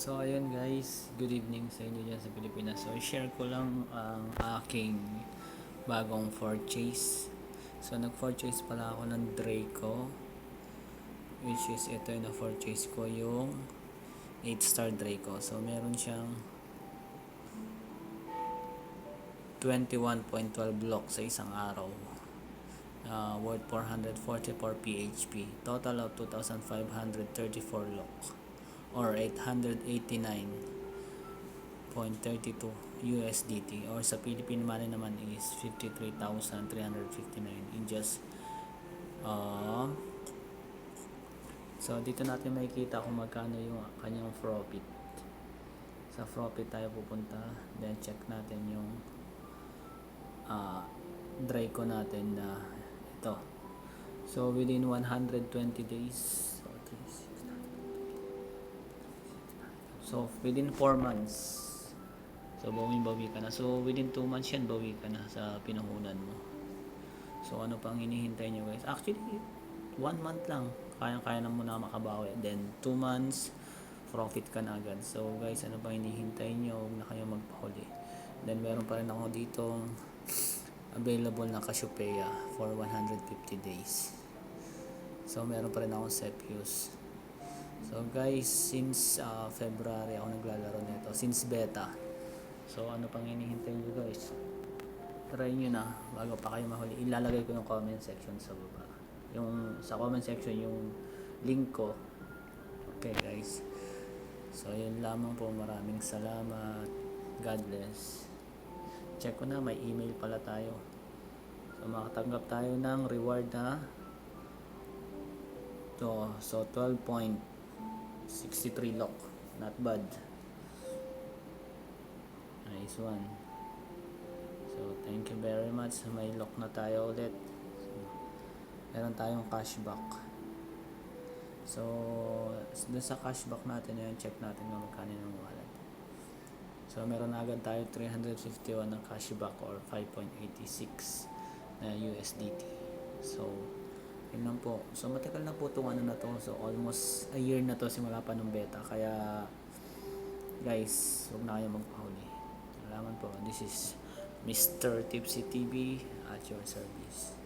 So ayun guys, good evening sa inyo dyan sa Pilipinas. So share ko lang ang aking bagong purchase. So nag-purchase pala ako ng Draco, which is ito yung na-purchase ko, yung 8-star Draco. So meron siyang 21.12 block sa isang araw, worth 444 PHP, total of 2,534 lock or 889.32 USDT, or sa Philippine money naman is 53,359 in just so dito natin makikita kung magkano yung kanyang profit. Sa profit tayo pupunta, then check natin yung Draco natin na ito. So within 120 days, so within 4 months, so bawi ka na. So within 2 months yan, bawi ka na sa pinahunan mo. So ano pang hinihintay nyo guys? Actually 1 month lang, kaya na muna makabawi. Then 2 months, profit ka na agad. So guys, ano pang hinihintay nyo? Huwag na kayo magpahuli. Then meron pa rin ako dito available na Cassiopeia for 150 days. So meron pa rin akong Cepheus. So guys, since February ako naglalaro nito, since beta. So ano pang hinihintay nyo guys? Try nyo na bago pa kayo mahuli. Ilalagay ko yung comment section sa baba. Yung sa comment section yung link ko. Okay guys. So yun lamang po. Maraming salamat. God bless. Check ko na, may email pala tayo. So makatanggap tayo ng reward na to. So 12.63 lock. Not bad. Nice one. So thank you very much. May lock na tayo ulit. So, meron tayong cashback. So dun sa cashback natin yun, check natin kung magkano yung wallet. So meron agad tayo 351 ng cashback or 5.86 na USDT. So yun lang po. So matagal na po itong ano na to. So almost a year na to simula pa nung beta. Kaya guys, huwag na kayo magpahuli. Salamat po. This is Mr. Tipsy TV at your service.